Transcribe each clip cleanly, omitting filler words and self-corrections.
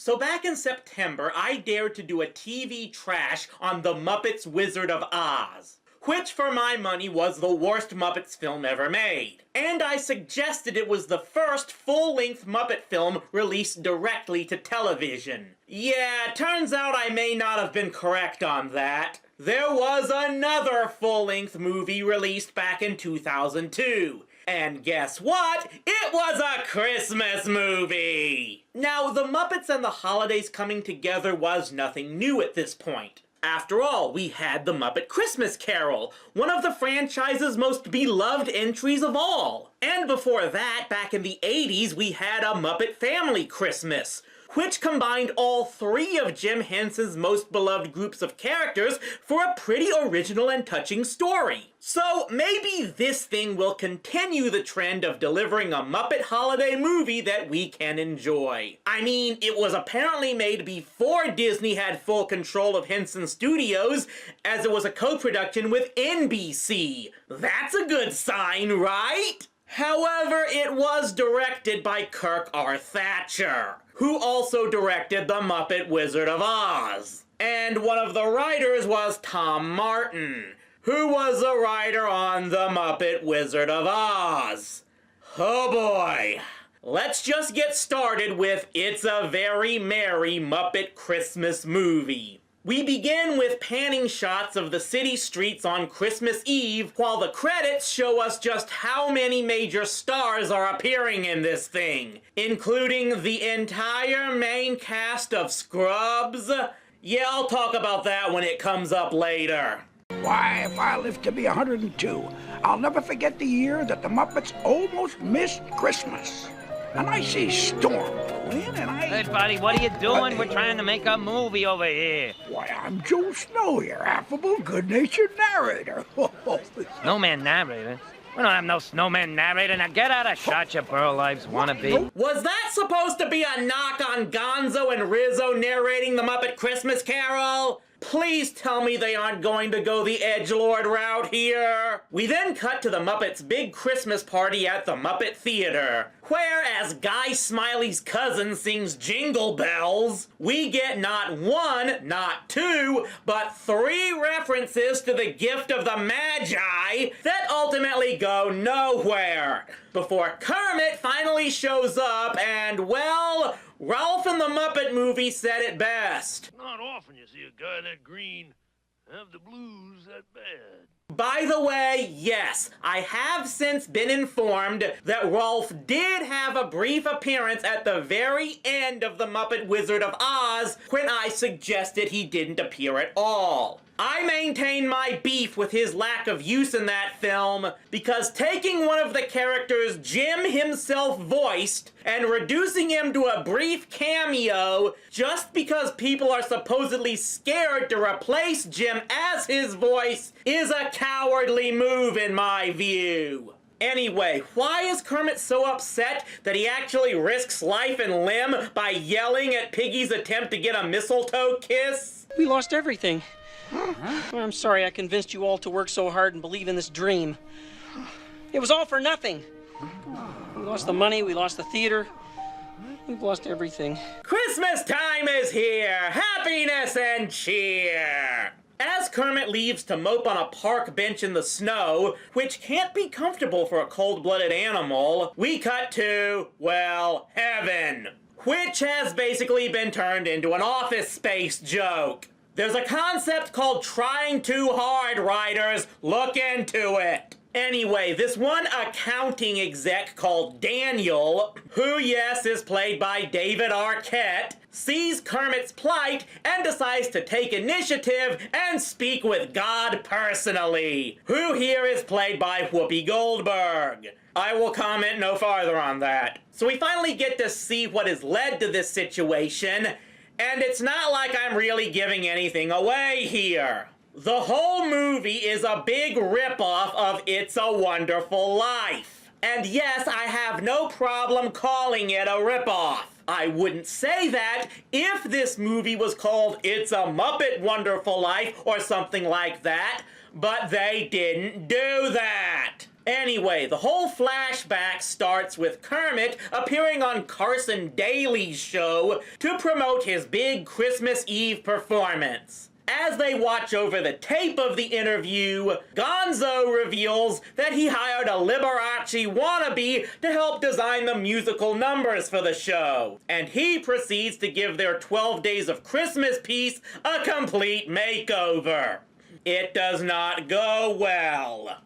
So back in September, I dared to do a TV trash on The Muppets Wizard of Oz, which for my money was the worst Muppets film ever made. And I suggested it was the first full-length Muppet film released directly to television. Yeah, turns out I may not have been correct on that. There was another full-length movie released back in 2002. And guess what? It was a Christmas movie! Now, the Muppets and the holidays coming together was nothing new at this point. After all, we had the Muppet Christmas Carol, one of the franchise's most beloved entries of all. And before that, back in the 80s, we had a Muppet Family Christmas, which combined all three of Jim Henson's most beloved groups of characters for a pretty original and touching story. So maybe this thing will continue the trend of delivering a Muppet holiday movie that we can enjoy. I mean, it was apparently made before Disney had full control of Henson Studios, as it was a co-production with NBC. That's a good sign, right? However, it was directed by Kirk R. Thatcher, who also directed The Muppet Wizard of Oz. And one of the writers was Tom Martin, who was a writer on The Muppet Wizard of Oz. Oh boy. Let's just get started with It's a Very Merry Muppet Christmas Movie. We begin with panning shots of the city streets on Christmas Eve, while the credits show us just how many major stars are appearing in this thing, including the entire main cast of Scrubs. Yeah, I'll talk about that when it comes up later. Why, if I live to be 102, I'll never forget the year that the Muppets almost missed Christmas. And I see Storm pull in, and Hey, buddy, what are you doing? We're trying to make a movie over here. Why, I'm Joe Snow, your affable, good-natured narrator. Snowman narrator? We don't have no snowman narrator. Now get out of shot, you Burl Lives wannabe. Was that supposed to be a knock on Gonzo and Rizzo narrating the Muppet Christmas Carol? Please tell me they aren't going to go the edgelord route here. We then cut to the Muppets' big Christmas party at the Muppet Theater, where as Guy Smiley's cousin sings Jingle Bells, we get not one, not two, but three references to the gift of the Magi that ultimately go nowhere, before Kermit finally shows up and, well, Ralph in the Muppet movie said it best. Not often you see a guy that green have the blues that bad. By the way, yes, I have since been informed that Rolf did have a brief appearance at the very end of The Muppet Wizard of Oz when I suggested he didn't appear at all. I maintain my beef with his lack of use in that film because taking one of the characters Jim himself voiced and reducing him to a brief cameo just because people are supposedly scared to replace Jim as his voice is a cowardly move in my view. Anyway, why is Kermit so upset that he actually risks life and limb by yelling at Piggy's attempt to get a mistletoe kiss? We lost everything. I'm sorry I convinced you all to work so hard and believe in this dream. It was all for nothing. We lost the money, we lost the theater. We've lost everything. Christmas time is here! Happiness and cheer! As Kermit leaves to mope on a park bench in the snow, which can't be comfortable for a cold-blooded animal, we cut to, well, heaven, which has basically been turned into an Office Space joke. There's a concept called trying too hard, writers. Look into it. Anyway, this one accounting exec called Daniel, who, yes, is played by David Arquette, sees Kermit's plight and decides to take initiative and speak with God personally, who here is played by Whoopi Goldberg. I will comment no farther on that. So we finally get to see what has led to this situation, and it's not like I'm really giving anything away here. The whole movie is a big ripoff of It's a Wonderful Life. And yes, I have no problem calling it a ripoff. I wouldn't say that if this movie was called It's a Muppet Wonderful Life or something like that, but they didn't do that. Anyway, the whole flashback starts with Kermit appearing on Carson Daly's show to promote his big Christmas Eve performance. As they watch over the tape of the interview, Gonzo reveals that he hired a Liberace wannabe to help design the musical numbers for the show, and he proceeds to give their 12 Days of Christmas piece a complete makeover. It does not go well.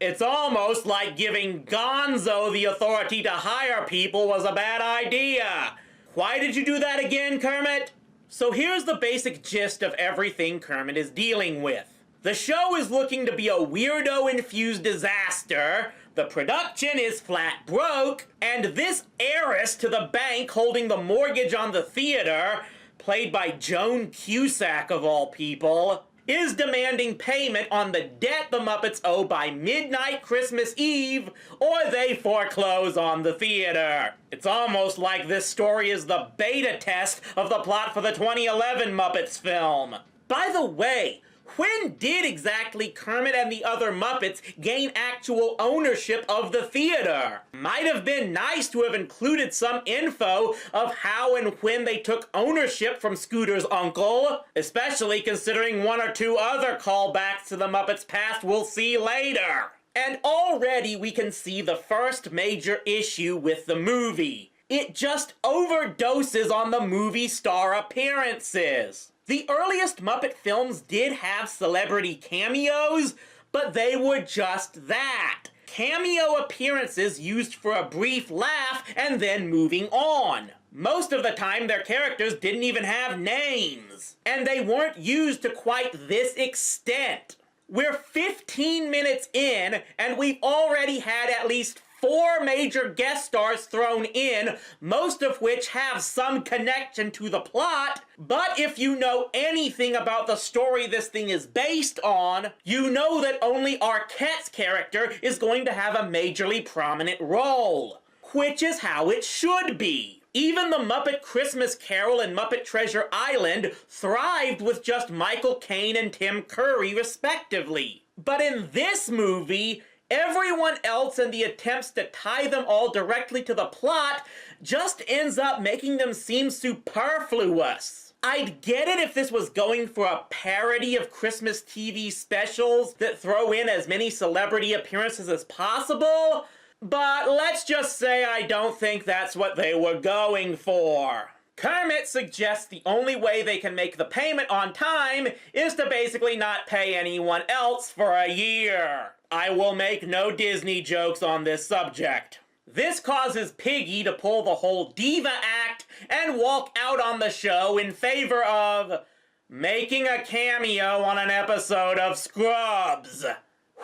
It's almost like giving Gonzo the authority to hire people was a bad idea. Why did you do that again, Kermit? So here's the basic gist of everything Kermit is dealing with. The show is looking to be a weirdo-infused disaster, the production is flat broke, and this heiress to the bank holding the mortgage on the theater, played by Joan Cusack of all people, is demanding payment on the debt the Muppets owe by midnight Christmas Eve, or they foreclose on the theater. It's almost like this story is the beta test of the plot for the 2011 Muppets film. By the way, when did exactly Kermit and the other Muppets gain actual ownership of the theater? Might have been nice to have included some info of how and when they took ownership from Scooter's uncle, especially considering one or two other callbacks to the Muppets' past we'll see later. And already we can see the first major issue with the movie. It just overdoses on the movie star appearances. The earliest Muppet films did have celebrity cameos, but they were just that. Cameo appearances used for a brief laugh and then moving on. Most of the time their characters didn't even have names, and they weren't used to quite this extent. We're 15 minutes in, and we've already had at least 4 major guest stars thrown in, most of which have some connection to the plot. But if you know anything about the story this thing is based on, you know that only Arquette's character is going to have a majorly prominent role, which is how it should be. Even the Muppet Christmas Carol and Muppet Treasure Island thrived with just Michael Caine and Tim Curry, respectively. But in this movie, everyone else and the attempts to tie them all directly to the plot just ends up making them seem superfluous. I'd get it if this was going for a parody of Christmas TV specials that throw in as many celebrity appearances as possible, but let's just say I don't think that's what they were going for. Kermit suggests the only way they can make the payment on time is to basically not pay anyone else for a year. I will make no Disney jokes on this subject. This causes Piggy to pull the whole diva act and walk out on the show in favor of making a cameo on an episode of Scrubs,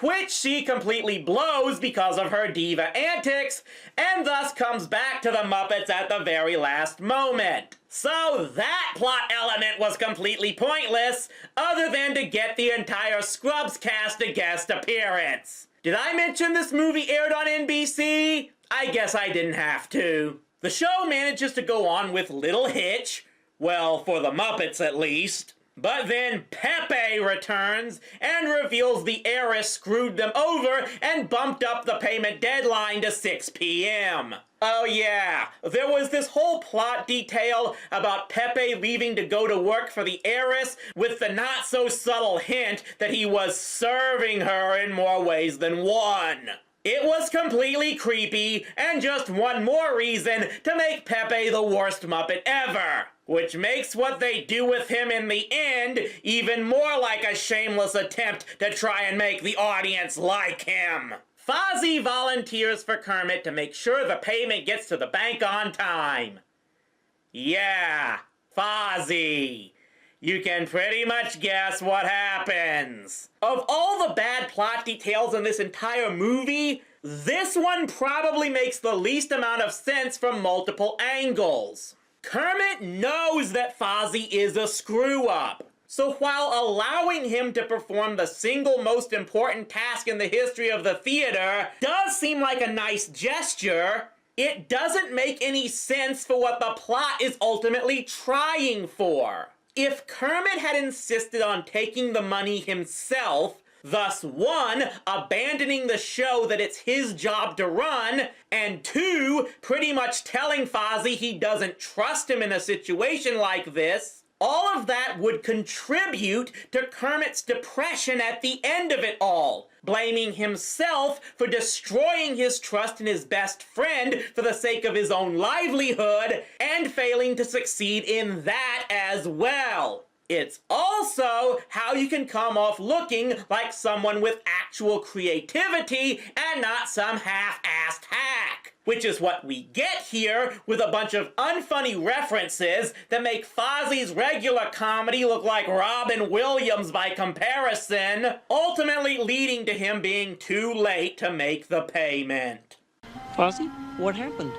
which she completely blows because of her diva antics, and thus comes back to the Muppets at the very last moment. So that plot element was completely pointless, other than to get the entire Scrubs cast a guest appearance. Did I mention this movie aired on NBC? I guess I didn't have to. The show manages to go on with little hitch, well, for the Muppets at least. But then Pepe returns and reveals the heiress screwed them over and bumped up the payment deadline to 6 p.m. Oh yeah, there was this whole plot detail about Pepe leaving to go to work for the heiress with the not-so-subtle hint that he was serving her in more ways than one. It was completely creepy, and just one more reason to make Pepe the worst Muppet ever. Which makes what they do with him in the end even more like a shameless attempt to try and make the audience like him. Fozzie volunteers for Kermit to make sure the payment gets to the bank on time. Yeah, Fozzie. You can pretty much guess what happens. Of all the bad plot details in this entire movie, this one probably makes the least amount of sense from multiple angles. Kermit knows that Fozzie is a screw-up. So while allowing him to perform the single most important task in the history of the theater does seem like a nice gesture, it doesn't make any sense for what the plot is ultimately trying for. If Kermit had insisted on taking the money himself, thus 1, abandoning the show that it's his job to run, and 2, pretty much telling Fozzie he doesn't trust him in a situation like this, all of that would contribute to Kermit's depression at the end of it all, blaming himself for destroying his trust in his best friend for the sake of his own livelihood, and failing to succeed in that as well. It's also how you can come off looking like someone with actual creativity and not some half-assed hack. Which is what we get here with a bunch of unfunny references that make Fozzie's regular comedy look like Robin Williams by comparison, ultimately leading to him being too late to make the payment. Fozzie, what happened?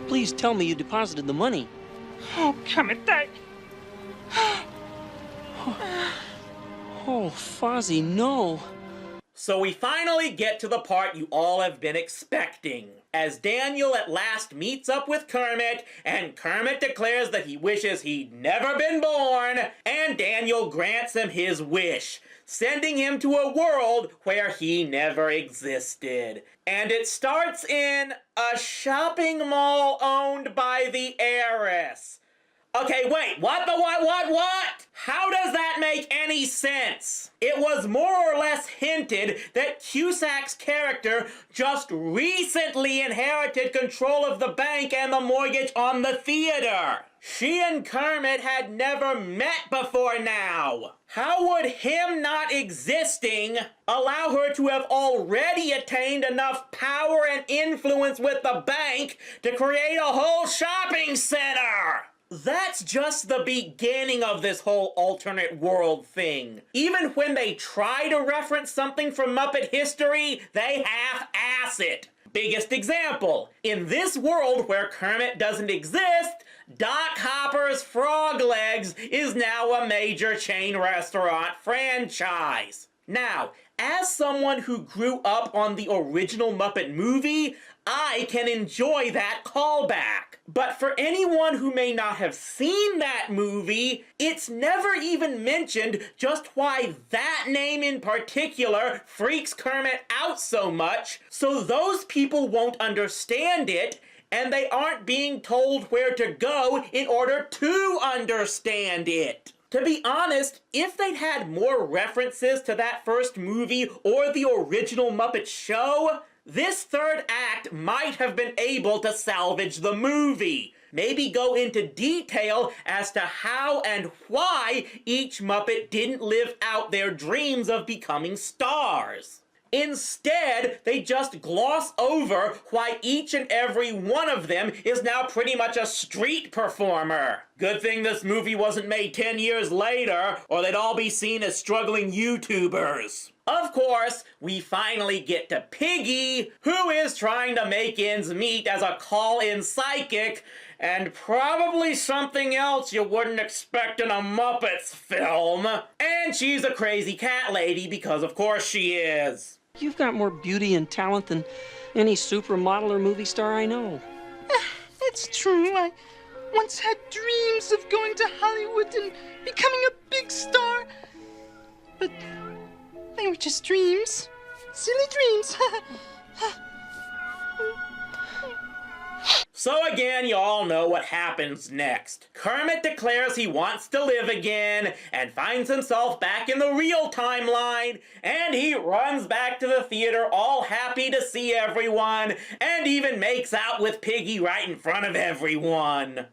Please tell me you deposited the money. Oh, Kermit, that... Oh, Fozzie, no. So we finally get to the part you all have been expecting, as Daniel at last meets up with Kermit, and Kermit declares that he wishes he'd never been born, and Daniel grants him his wish, sending him to a world where he never existed. And it starts in a shopping mall owned by the heiress. Okay, wait, what? How does that make any sense? It was more or less hinted that Cusack's character just recently inherited control of the bank and the mortgage on the theater. She and Kermit had never met before now. How would him not existing allow her to have already attained enough power and influence with the bank to create a whole shopping center? That's just the beginning of this whole alternate world thing. Even when they try to reference something from Muppet history, they half-ass it. Biggest example, in this world where Kermit doesn't exist, Doc Hopper's Frog Legs is now a major chain restaurant franchise. Now, as someone who grew up on the original Muppet movie, I can enjoy that callback. But for anyone who may not have seen that movie, it's never even mentioned just why that name in particular freaks Kermit out so much, so those people won't understand it, and they aren't being told where to go in order to understand it. To be honest, if they'd had more references to that first movie or the original Muppet show, this third act might have been able to salvage the movie. Maybe go into detail as to how and why each Muppet didn't live out their dreams of becoming stars. Instead, they just gloss over why each and every one of them is now pretty much a street performer. Good thing this movie wasn't made 10 years later, or they'd all be seen as struggling YouTubers. Of course, we finally get to Piggy, who is trying to make ends meet as a call-in psychic, and probably something else you wouldn't expect in a Muppets film. And she's a crazy cat lady, because of course she is. You've got more beauty and talent than any supermodel or movie star I know. It's true. I once had dreams of going to Hollywood and becoming a big star. But they were just dreams. Silly dreams. So again, you all know what happens next. Kermit declares he wants to live again and finds himself back in the real timeline, and he runs back to the theater all happy to see everyone, and even makes out with Piggy right in front of everyone.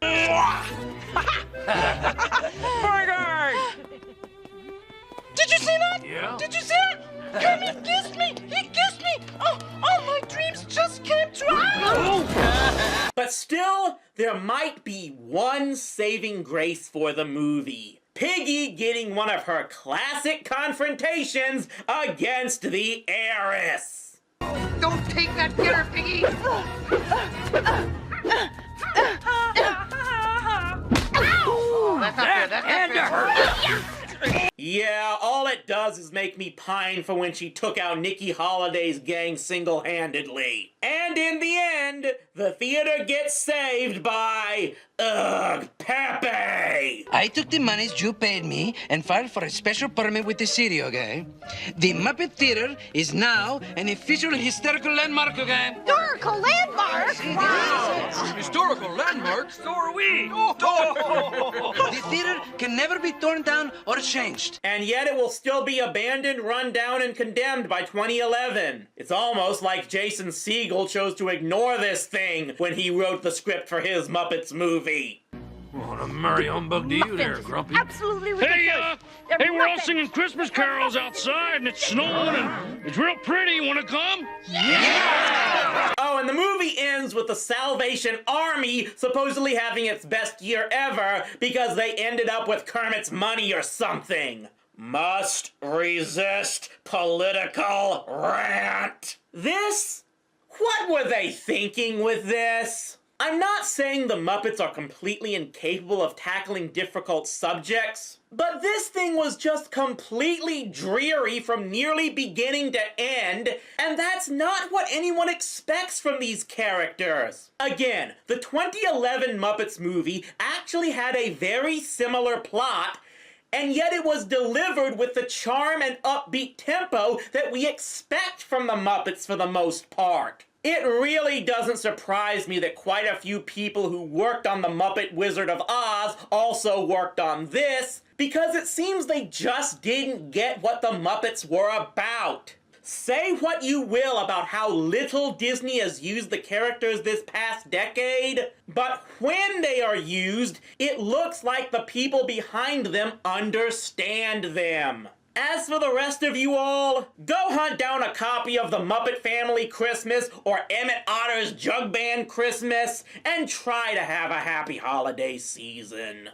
Did you see that? Yeah. Did you see it? Kermit kissed me! He kissed me! Oh, all my dreams just came true! But still, there might be one saving grace for the movie. Piggy getting one of her classic confrontations against the heiress. Don't take that, get her, Piggy! and to her. Yeah, all it does is make me pine for when she took out Nikki Holiday's gang single-handedly. And in the end, the theater gets saved by, Pepe! I took the monies you paid me and filed for a special permit with the city, okay? The Muppet Theater is now an official historical landmark, okay? Historical landmark? Historical landmark? So are we! The theater can never be torn down or changed. And yet it will still be abandoned, run down, and condemned by 2011. It's almost like Jason Segel chose to ignore this thing when he wrote the script for his Muppets movie. What a merry humbug to you there, Grumpy. Absolutely ridiculous. Hey, we're all singing Christmas carols outside, and it's snowing, and it's real pretty. You want to come? Oh, and the movie ends with the Salvation Army supposedly having its best year ever because they ended up with Kermit's money or something. Must resist political rant. What were they thinking with this? I'm not saying the Muppets are completely incapable of tackling difficult subjects, but this thing was just completely dreary from nearly beginning to end, and that's not what anyone expects from these characters. Again, the 2011 Muppets movie actually had a very similar plot, and yet it was delivered with the charm and upbeat tempo that we expect from the Muppets for the most part. It really doesn't surprise me that quite a few people who worked on the Muppet Wizard of Oz also worked on this, because it seems they just didn't get what the Muppets were about. Say what you will about how little Disney has used the characters this past decade, but when they are used, it looks like the people behind them understand them. As for the rest of you all, go hunt down a copy of The Muppet Family Christmas or Emmett Otter's Jug Band Christmas and try to have a happy holiday season.